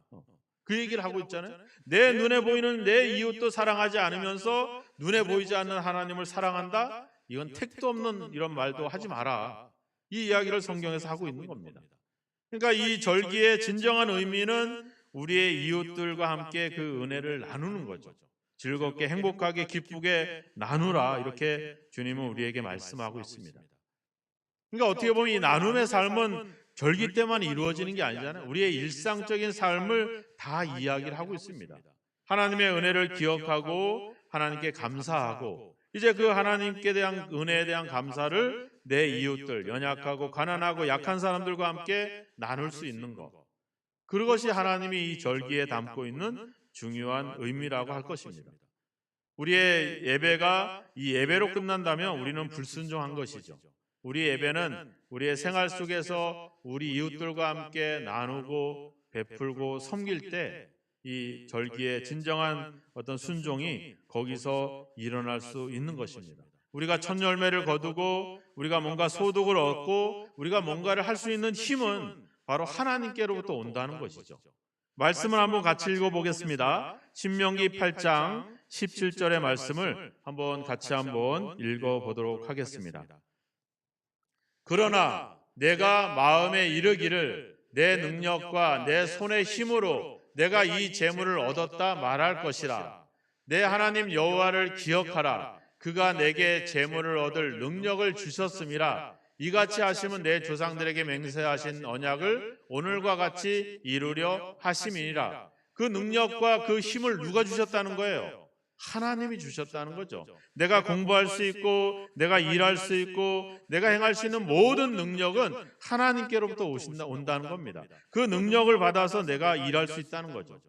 S1: 그 얘기를 하고 있잖아요. 내 눈에 보이는 내 이웃도 사랑하지 않으면서 눈에 보이지 않는 하나님을 사랑한다? 이건 택도 없는 이런 말도 하지 마라. 이 이야기를 성경에서 하고 있는 겁니다. 그러니까 이 절기의 진정한 의미는 우리의 이웃들과 함께 그 은혜를 나누는 거죠. 즐겁게 행복하게 기쁘게 나누라 이렇게 주님은 우리에게 말씀하고 있습니다. 그러니까 어떻게 보면 이 나눔의 삶은 절기 때만 이루어지는 게 아니잖아요. 우리의 일상적인 삶을 다 이야기를 하고 있습니다. 하나님의 은혜를 기억하고 하나님께 감사하고 이제 그 하나님께 대한 은혜에 대한 감사를 내 이웃들, 연약하고 가난하고 약한 사람들과 함께 나눌 수 있는 것. 그것이 하나님이 이 절기에 담고 있는 중요한 의미라고 할 것입니다. 우리의 예배가 이 예배로 끝난다면 우리는 불순종한 것이죠. 우리 예배는 우리의 생활 속에서 우리 이웃들과 함께 나누고 베풀고 섬길 때 이 절기의 진정한 어떤 순종이 거기서 일어날 수 있는 것입니다. 우리가 첫 열매를 거두고 우리가 뭔가 소득을 얻고 우리가 뭔가를 할 수 있는 힘은 바로 하나님께로부터 온다는 것이죠. 말씀을 한번 같이 읽어보겠습니다. 신명기 8장 17절의 말씀을 같이 한번 읽어보도록 하겠습니다. 그러나 내가 마음에 이르기를 내 능력과 내 손의 힘으로 내가 이 재물을 얻었다 말할 것이라. 내 하나님 여호와를 기억하라. 그가 내게 재물을 얻을 능력을 주셨음이라. 이같이 하시면 내 조상들에게 맹세하신 언약을 오늘과 같이 이루려 하심이니라. 그 능력과 그 힘을 누가 주셨다는 거예요? 하나님이 주셨다는 거죠. 내가 공부할 수 있고 내가 일할 수 있고 내가 행할 수 있는 모든 능력은 하나님께로부터 온다는 겁니다. 그 능력을 받아서 내가 일할 수 있다는 거죠.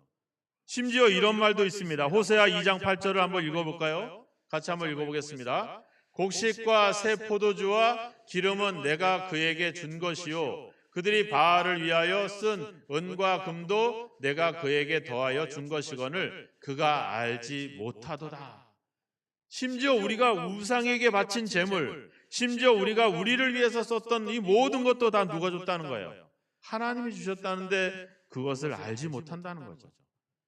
S1: 심지어 이런 말도 있습니다. 호세아 2장 8절을 한번 읽어볼까요? 같이 한번 읽어보겠습니다. 곡식과 새 포도주와 기름은 내가 그에게 준 것이요 그들이 바알을 위하여 쓴 은과 금도 내가 그에게 더하여 준 것이거늘 그가 알지 못하도다. 심지어 우리가 우상에게 바친 재물, 심지어 우리가 우리를 위해서 썼던 이 모든 것도 다 누가 줬다는 거예요? 하나님이 주셨다는데 그것을 알지 못한다는 거죠.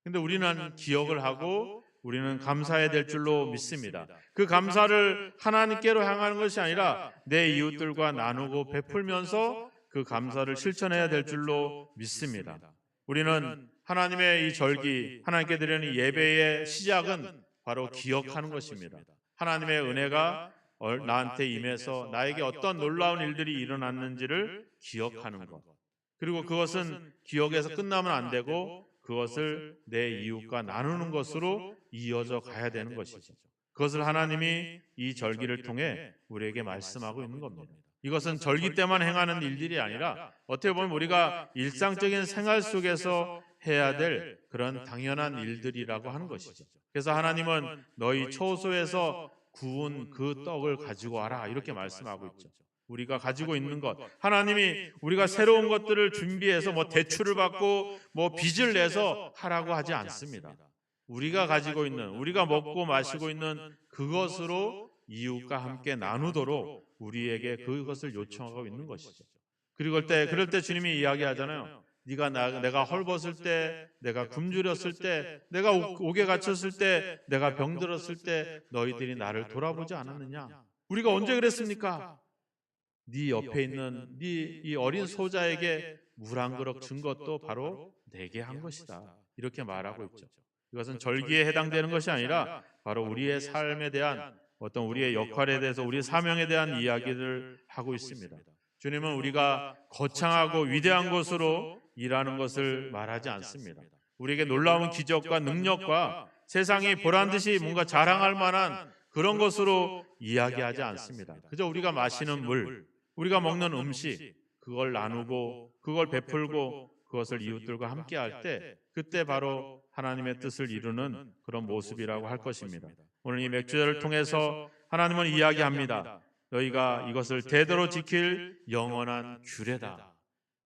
S1: 근데 우리는 기억을 하고 우리는 감사해야 될 줄로 믿습니다. 그 감사를 하나님께로 향하는 것이 아니라 내 이웃들과 나누고 베풀면서 그 감사를 실천해야 될 줄로 믿습니다. 우리는 하나님의 이 절기, 하나님께 드리는 예배의 시작은 바로 기억하는 것입니다. 하나님의 은혜가 나한테 임해서 나에게 어떤 놀라운 일들이 일어났는지를 기억하는 것. 그리고 그것은 기억에서 끝나면 안 되고 그것을 내 이웃과 나누는 것으로 이어져 가야 되는 것이죠. 그것을 하나님이 이 절기를 통해 우리에게 말씀하고 있는 겁니다. 이것은 절기 때만 행하는 일들이 아니라 어떻게 보면 우리가 일상적인 생활 속에서 해야 될 그런 당연한 일들이라고 하는 것이죠. 그래서 하나님은 너희 초소에서 구운 그 떡을 가지고 와라 이렇게 말씀하고 있죠. 우리가 가지고 있는 것, 하나님이 우리가 새로운 것들을 준비해서 뭐 대출을 받고 뭐 빚을 내서 하라고 하지 않습니다. 우리가 가지고 있는, 우리가 먹고 마시고 있는 그것으로 이웃과 함께 나누도록 우리에게 그것을 요청하고 있는 것이죠. 그럴 때 주님이 이야기하잖아요. 내가 헐벗을 때, 내가 굶주렸을 때, 내가 옥에 갇혔을 때, 내가 병들었을 때 너희들이 나를 돌아보지 않았느냐? 우리가 언제 그랬습니까? 네 옆에 있는 네 이 어린 소자에게 물 한 그릇 준 것도 바로 내게 한 것이다. 이렇게 말하고 있죠. 이것은 절기에 해당되는 것이 아니라 바로 우리의 삶에 대한 어떤 우리의 역할에 대해서 우리의 사명에 대한 이야기를 하고 있습니다. 주님은 우리가 거창하고 위대한 것으로 일하는 것을 말하지 않습니다. 우리에게 놀라운 기적과 능력과 세상이 보란 듯이 뭔가 자랑할 만한 그런 것으로 이야기하지 않습니다. 그저 우리가 마시는 물, 우리가 먹는 음식, 그걸 나누고 그걸 베풀고 그것을 이웃들과 함께 할 때 그때 바로 하나님의 뜻을 이루는 그런 모습이라고 할 것입니다. 오늘 이 맥주절을 통해서 하나님은 이야기합니다. 너희가 이것을 대대로 지킬 영원한 규례다.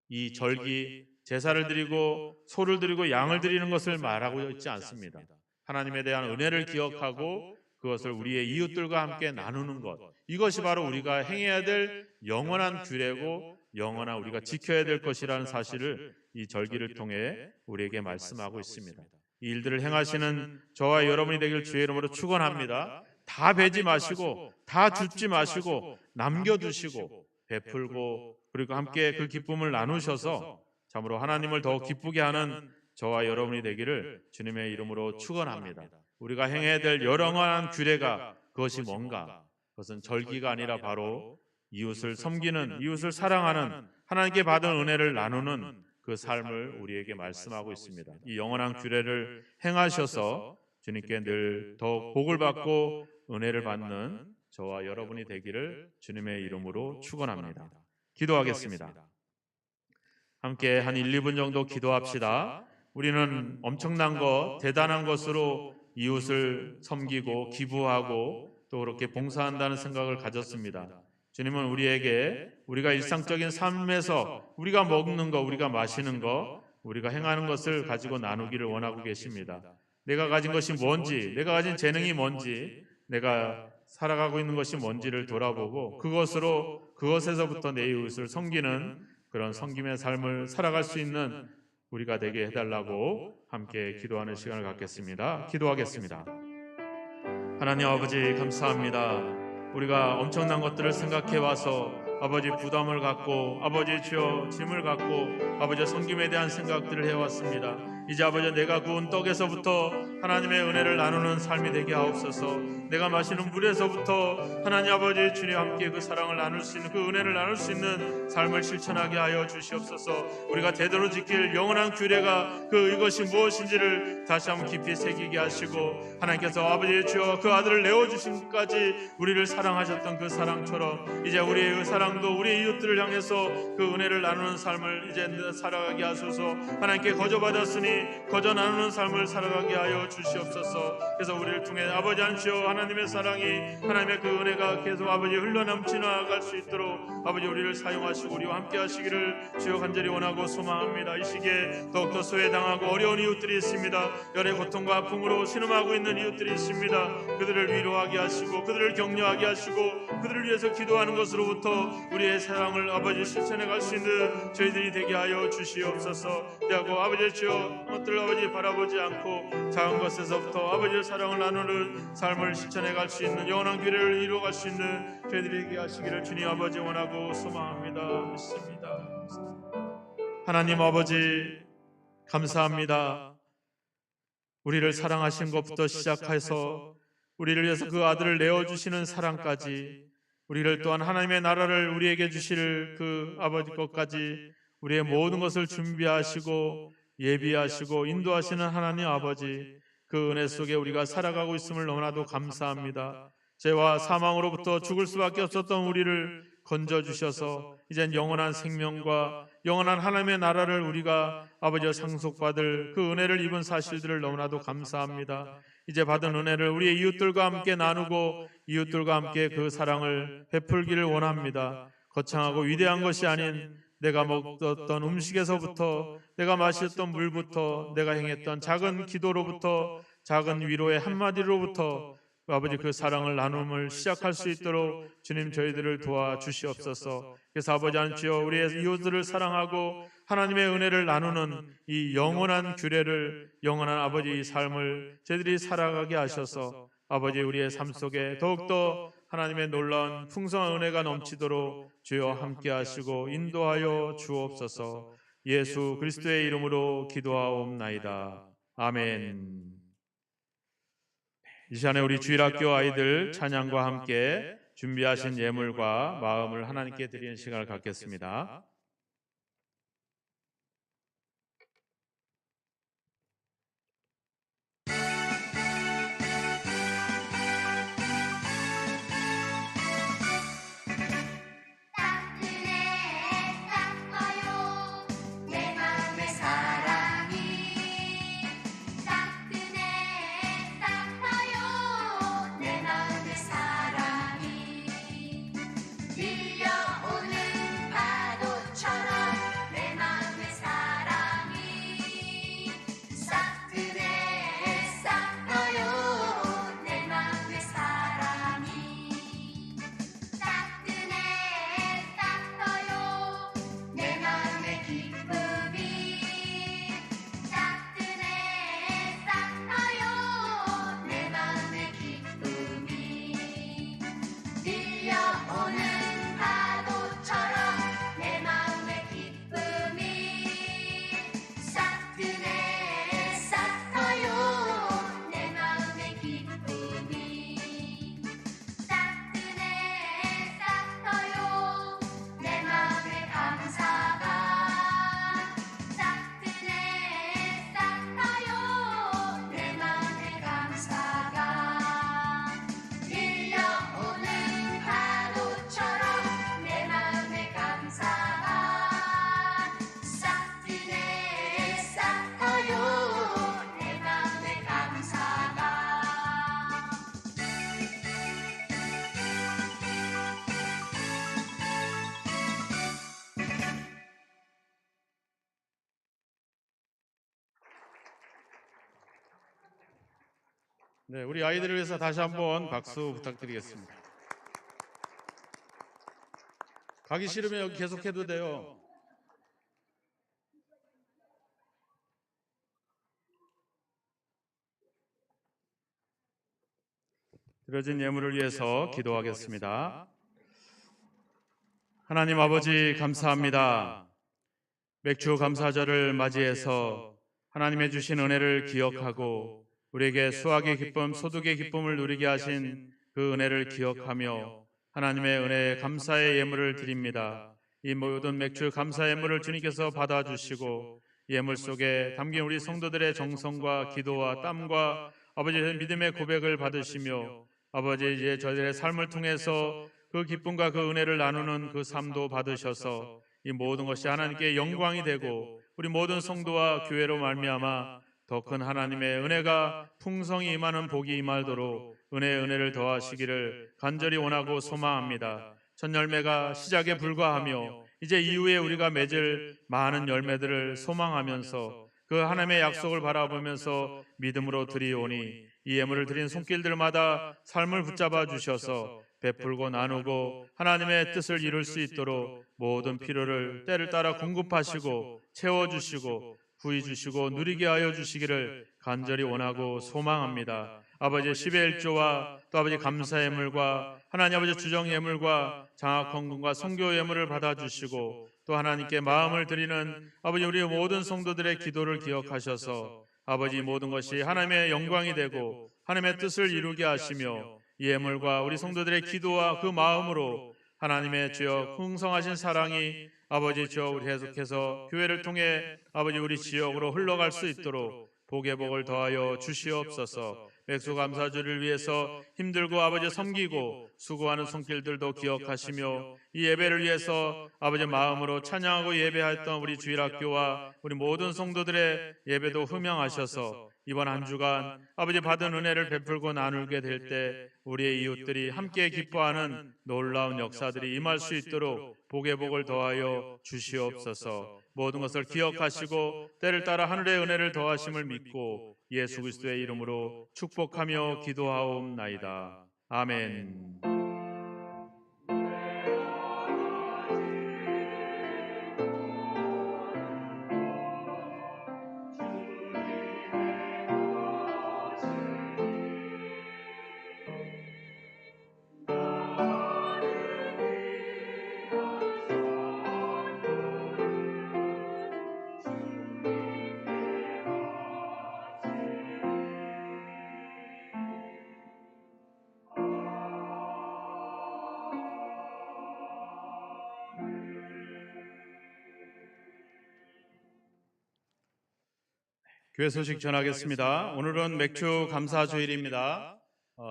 S1: 이 절기 제사를 드리고 소를 드리고 양을 드리는 것을 말하고 있지 않습니다. 하나님에 대한 은혜를 기억하고 그것을 우리의 이웃들과 함께 나누는 것, 이것이 바로 우리가 행해야 될 영원한 규례고 영원한 우리가 지켜야 될 것이라는 사실을 이 절기를 통해 우리에게 말씀하고 있습니다. 이 일들을 행하시는 저와 여러분이 되길 주의 이름으로 축원합니다. 다 베지 마시고 다 줍지 마시고 남겨두시고 베풀고 그리고 함께 그 기쁨을 나누셔서 참으로 하나님을 더 기쁘게 하는 저와 여러분이 되기를 주님의 이름으로 축원합니다. 우리가 행해야 될 영원한 규례가 그것이 뭔가? 그것은 절기가 아니라 바로 이웃을 섬기는, 이웃을 사랑하는, 하나님께 받은 은혜를 나누는 그 삶을 우리에게 말씀하고 있습니다. 이 영원한 규례를 행하셔서 주님께 늘 더 복을 받고 은혜를 받는 저와 여러분이 되기를 주님의 이름으로 축원합니다. 기도하겠습니다. 함께 한 1, 2분 정도 기도합시다. 우리는 엄청난 것, 대단한 것으로 이웃을 섬기고 기부하고 또 그렇게 봉사한다는 생각을 가졌습니다. 주님은 우리에게 우리가 일상적인 삶에서 우리가 먹는 거, 우리가 마시는 거, 우리가 행하는 것을 가지고 나누기를 원하고 계십니다. 내가 가진 것이 뭔지, 내가 가진 재능이 뭔지, 내가 살아가고 있는 것이 뭔지를 돌아보고 그것에서부터 내 이웃을 섬기는 그런 섬김의 삶을 살아갈 수 있는 우리가 되게 해달라고 함께 기도하는 시간을 갖겠습니다. 기도하겠습니다. 하나님 아버지 감사합니다. 우리가 엄청난 것들을 생각해 와서 아버지 부담을 갖고 아버지 주여 짐을 갖고 아버지 섬김에 대한 생각들을 해왔습니다. 이제 아버지 내가 구운 떡에서부터 하나님의 은혜를 나누는 삶이 되게 하옵소서. 내가 마시는 물에서부터 하나님 아버지 주님 함께 그 사랑을 나눌 수 있는 그 은혜를 나눌 수 있는 삶을 실천하게 하여 주시옵소서. 우리가 대대로 지킬 영원한 규례가 이것이 무엇인지를 다시 한번 깊이 새기게 하시고 하나님께서 아버지 주여 그 아들을 내어주심까지 우리를 사랑하셨던 그 사랑처럼 이제 우리의 그 사랑도 우리의 이웃들을 향해서 그 은혜를 나누는 삶을 이제 살아가게 하소서. 하나님께 거저받았으니 거저 나누는 삶을 살아가게 하여 주시옵소서. 그래서 우리를 통해 아버지 안시오 하나님의 사랑이 하나님의 그 은혜가 계속 아버지 흘러넘치 나아갈 수 있도록 아버지 우리를 사용하시고 우리와 함께 하시기를 주여 간절히 원하고 소망합니다. 이 시기에 더욱더 소외당하고 어려운 이웃들이 있습니다. 열의 고통과 아픔으로 신음하고 있는 이웃들이 있습니다. 그들을 위로하게 하시고 그들을 격려하게 하시고 그들을 위해서 기도하는 것으로부터 우리의 사랑을 아버지 실천해 갈 수 있는 저희들이 되게 하여 주시옵소서. 그리고 아버지 주여 것들을 아버지 바라보지 않고 작은 것에서부터 아버지의 사랑을 나누는 삶을 실천해 갈 수 있는 영원한 규례를 이루어 갈 수 있는 저희들이 되게 하시기를 주님 아버지 원하고 소망합니다. 믿습니다. 하나님 아버지 감사합니다. 우리를 사랑하신 것부터 시작해서 우리를 위해서 그 아들을 내어주시는 사랑까지, 우리를 또한 하나님의 나라를 우리에게 주실 그 아버지 것까지 우리의 모든 것을 준비하시고 예비하시고 인도하시는 하나님 아버지, 그 은혜 속에 우리가 살아가고 있음을 너무나도 감사합니다. 죄와 사망으로부터 죽을 수밖에 없었던 우리를 건져주셔서 이젠 영원한 생명과 영원한 하나님의 나라를 우리가 아버지와 상속받을 그 은혜를 입은 사실들을 너무나도 감사합니다. 이제 받은 은혜를 우리의 이웃들과 함께 나누고 이웃들과 함께 그 사랑을 베풀기를 원합니다. 거창하고 위대한 것이 아닌 내가 먹었던 음식에서부터, 내가 마셨던 물부터, 내가 행했던 작은 기도로부터, 작은 위로의 한마디로부터 아버지 그 사랑을 나눔을 시작할 수 있도록 주님 저희들을 도와주시옵소서. 그래서 아버지 하나님, 우리의 이웃들을 사랑하고 하나님의 은혜를 나누는 이 영원한 규례를, 영원한 아버지 삶을 저희들이 살아가게 하셔서 아버지 우리의 삶 속에 더욱더 하나님의 놀라운 풍성한 은혜가 넘치도록 주여 함께 하시고 인도하여 주옵소서. 예수 그리스도의 이름으로 기도하옵나이다. 아멘. 이 시간에 우리 주일학교 아이들 찬양과 함께 준비하신 예물과 마음을 하나님께 드리는 시간을 갖겠습니다. 네, 우리 아이들을 위해서 다시 한번 박수 부탁드리겠습니다. 가기 싫으면 여기 계속해도 돼요. 드려진 예물을 위해서 기도하겠습니다. 하나님 아버지 감사합니다. 맥주 감사절을 맞이해서 하나님의 주신 은혜를 기억하고 우리에게 수확의 기쁨, 소득의 기쁨을 누리게 하신 그 은혜를 기억하며 하나님의 은혜에 감사의 예물을 드립니다. 이 모든 맥주 감사 예물을 주님께서 받아주시고 예물 속에 담긴 우리 성도들의 정성과 기도와 땀과 아버지의 믿음의 고백을 받으시며 아버지 이제 저희들의 삶을 통해서 그 기쁨과 그 은혜를 나누는 그 삶도 받으셔서 이 모든 것이 하나님께 영광이 되고 우리 모든 성도와 교회로 말미암아 더 큰 하나님의 은혜가 풍성히 임하는 복이 임하도록 은혜의 은혜를 더하시기를 간절히 원하고 소망합니다. 첫 열매가 시작에 불과하며 이제 이후에 우리가 맺을 많은 열매들을 소망하면서 그 하나님의 약속을 바라보면서 믿음으로 드리오니 이 예물을 드린 손길들마다 삶을 붙잡아 주셔서 베풀고 나누고 하나님의 뜻을 이룰 수 있도록 모든 필요를 때를 따라 공급하시고 채워주시고 구해 주시고 누리게 하여 주시기를 간절히 원하고 소망합니다. 아버지 10의 1조와 또 아버지 감사 예물과 하나님 아버지 주정 예물과 장학 헌금과 선교 예물을 받아주시고 또 하나님께 마음을 드리는 아버지 우리 모든 성도들의 기도를 기억하셔서 아버지 모든 것이 하나님의 영광이 되고 하나님의 뜻을 이루게 하시며 이 예물과 우리 성도들의 기도와 그 마음으로 하나님의 주여 풍성하신 사랑이 아버지 주여 우리 계속해서 교회를 통해 아버지 우리 지역으로 흘러갈 수 있도록 복의 복을 더하여 주시옵소서. 맥수감사주를 위해서 힘들고 아버지 섬기고 수고하는 손길들도 기억하시며 이 예배를 위해서 아버지 마음으로 찬양하고 예배했던 우리 주일학교와 우리 모든 성도들의 예배도 흠양하셔서 이번 한 주간 아버지 받은 은혜를 베풀고 나누게 될 때 우리의 이웃들이 함께 기뻐하는 놀라운 역사들이 임할 수 있도록 복의 복을 더하여 주시옵소서. 모든 것을 기억하시고 때를 따라 하늘의 은혜를 더하심을 믿고 예수 그리스도의 이름으로 축복하며 기도하옵나이다. 아멘. 교회 소식 전하겠습니다. 오늘은 맥주 감사주일입니다.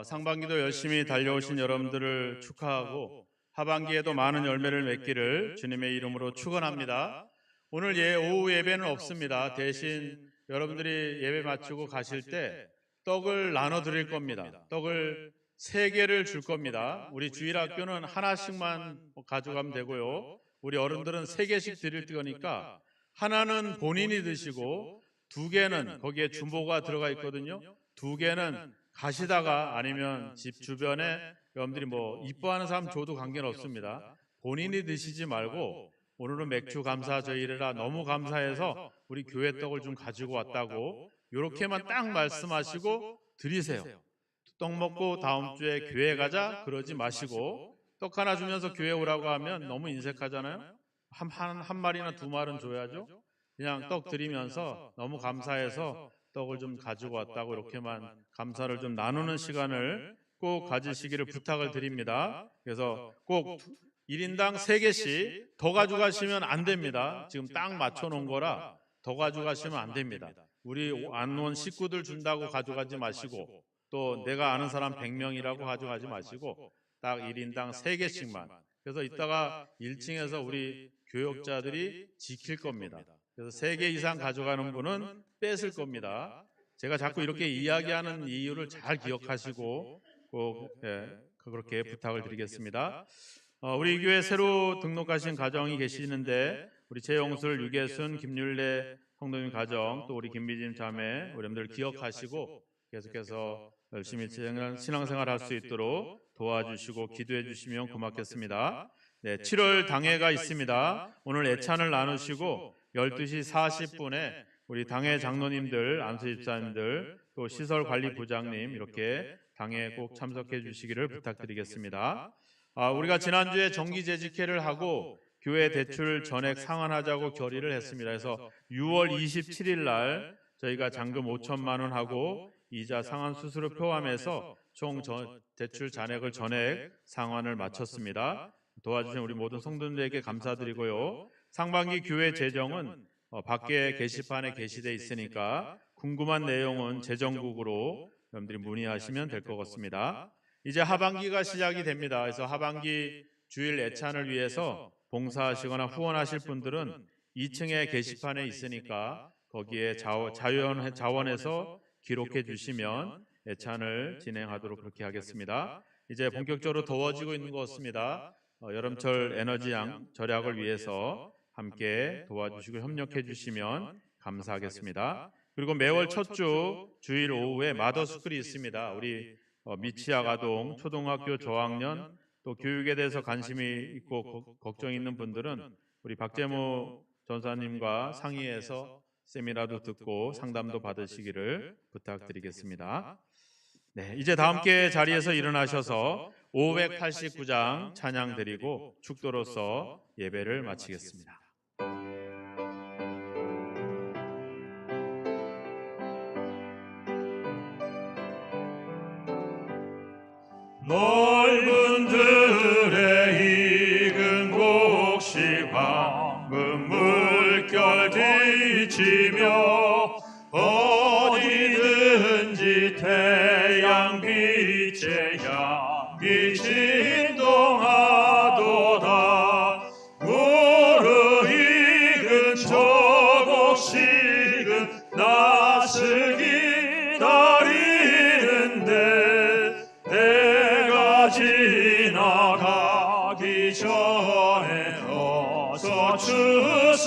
S1: 상반기도 열심히 달려오신 여러분들을 축하하고 하반기에도 많은 열매를 맺기를 주님의 이름으로 축원합니다. 오늘 오후 예배는 없습니다. 대신 여러분들이 예배 마치고 가실 때 떡을 나눠 드릴 겁니다. 떡을 3개를 줄 겁니다. 우리 주일학교는 하나씩만 가져가면 되고요. 우리 어른들은 3개씩 드릴 거니까 하나는 본인이 드시고 2개는 거기에 중보가 들어가 있거든요. 2개는 가시다가 아니면 집 주변에 여러분들이 뭐 이뻐하는 사람 줘도 관계는 없습니다. 본인이 드시지 말고 오늘은 맥주 감사주일이라 너무 감사해서 우리 교회 떡을 좀 가지고 왔다고 이렇게만 딱 말씀하시고 드리세요. 떡 먹고 다음 주에 교회 가자 그러지 마시고 떡 하나 주면서 교회 오라고 하면 너무 인색하잖아요. 한 마리나 2마리는 줘야죠. 그냥 떡 드리면서 너무 감사해서 떡을 좀 가지고 왔다고 이렇게만 감사를 좀 나누는 시간을 꼭 가지시기를 부탁을 드립니다. 그래서 꼭 1인당 3개씩 더 가져가시면 안 됩니다. 지금 딱 맞춰놓은 거라 더 가져가시면 안 됩니다. 우리 안 온 식구들 준다고 가져가지 마시고 또 내가 아는 사람 100명이라고 가져가지 마시고 딱 1인당 3개씩만. 그래서 이따가 1층에서 우리 교역자들이 지킬 겁니다. 그래서 3개 이상 가져가는 분은 뺏을 겁니다. 제가 자꾸 이렇게 이야기하는 이유를 잘 기억하시고 꼭 그렇게 부탁을 드리겠습니다. 우리 교회 새로 등록하신 가정이 계시는데 우리 최영술, 유계순, 김율래 성도님 가정 또 우리 김미진 자매 우리들 기억하시고 계속해서 열심히 신앙생활 할 수 있도록 도와주시고 기도해 주시면 고맙겠습니다. 네, 7월 당회가 있습니다. 오늘 애찬을 나누시고 12시 40분에 우리 당회 장로님들, 안수집사님들, 또 시설관리부장님 이렇게 당회에 꼭 참석해 주시기를 부탁드리겠습니다. 우리가 지난주에 정기재직회를 하고 교회 대출 전액 상환하자고 결의를 했습니다. 그래서 6월 27일 날 저희가 잔금 5천만 원 하고 이자 상환 수수료 포함해서 총 대출 잔액을 전액 상환을 마쳤습니다. 도와주신 우리 모든 성도들에게 감사드리고요. 상반기 교회 재정은 밖에 게시판에 게시되어 있으니까 궁금한 내용은 재정국으로 여러분들이 문의하시면 될 것 같습니다. 이제 하반기가 시작이 됩니다. 그래서 하반기 주일 애찬을 위해서 봉사하시거나 후원하실 분들은 2층에 게시판에 있으니까 거기에 자원해서 기록해 주시면 애찬을 진행하도록 그렇게 하겠습니다. 이제 본격적으로 더워지고 있는 것 같습니다. 여름철 에너지 절약을 위해서 함께 도와주시고 협력해 주시면 감사하겠습니다. 그리고 매월 첫 주 주일 오후에 마더스쿨이 있습니다. 우리 미취학 아동, 초등학교 저학년 또 교육에 대해서 관심이 있고 걱정이 있는 분들은 우리 박재무 전사님과 상의해서 세미나도 듣고 상담도 받으시기를 부탁드리겠습니다. 네, 이제 다 함께 자리에서 일어나셔서 589장 찬양 드리고 축도로서 예배를 마치겠습니다. 넓은 들에 익은 곡식 황금 물결 비치며 어디든지 태양 빛에 향기 진동하도다. 무르익은 저 곡식은 낯을 기다리는데 때가 지나가기 전에 어서 추수합시다.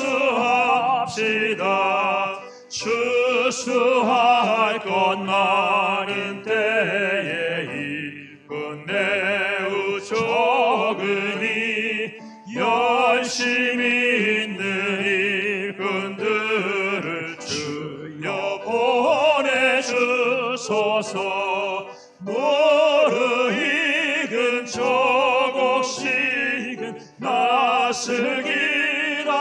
S1: 추수할 것만은 때에 일꾼 매우 적으니 열심히 있는 일꾼들을 주여 보내주소서. 무르익은 저 곡식은 낯을 기다리는데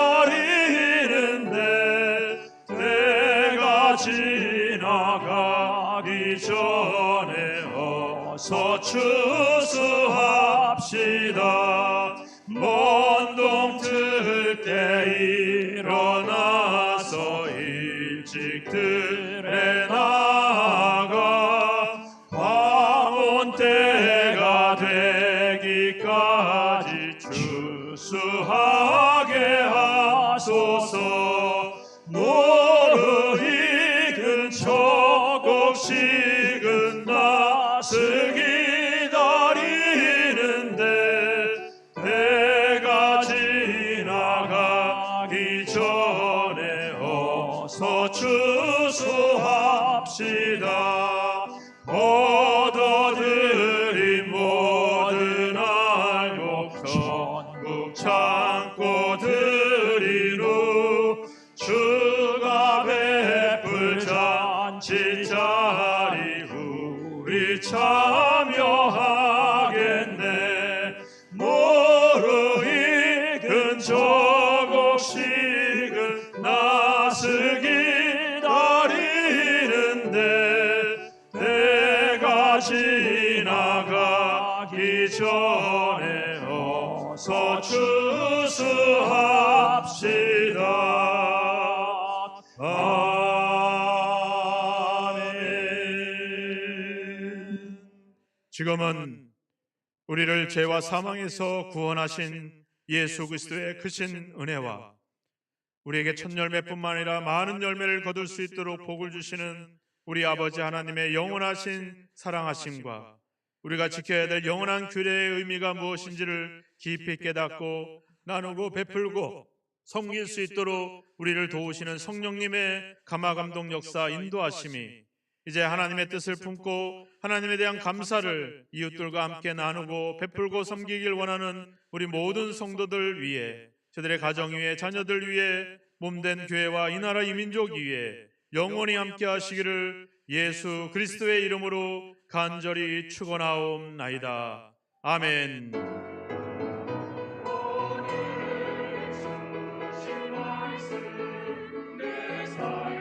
S1: 때가 지나가기 전에 어서 추수합시다. 먼 동틀 때 일어나서 일찍 들에 나가 황혼 때가 되기까지 추수하게 하소서. 무르익은 저 곡식은 낯을 기다리는데 때가 지나가기 전에 어서 추수합시다. 얻어들인 모든 알곡 전국 창고 드리루 주가 베풀 잔치 자리 우리 참여하겠네. 무르익은 저 곡식은 낯을 기다리는데 때가 지나가기 전에 어서 추수합시다. 아멘. 지금은 우리를 죄와 사망에서 구원하신 예수 그리스도의 크신 은혜와 우리에게 첫 열매뿐만 아니라 많은 열매를 거둘 수 있도록 복을 주시는 우리 아버지 하나님의 영원하신 사랑하심과 우리가 지켜야 될 영원한 규례의 의미가 무엇인지를 깊이 깨닫고 나누고 베풀고 섬길 수 있도록 우리를 도우시는 성령님의 감화감동 역사 인도하심이 이제 하나님의 뜻을 품고 하나님에 대한 감사를 이웃들과 함께 나누고 베풀고 섬기길 원하는 우리 모든 성도들 위해, 저들의 가정 위에, 자녀들 위해, 몸된 교회와 이 나라 이 민족 위에 영원히 함께 하시기를 예수 그리스도의 이름으로 간절히 축원하옵나이다. 아멘. 내 삶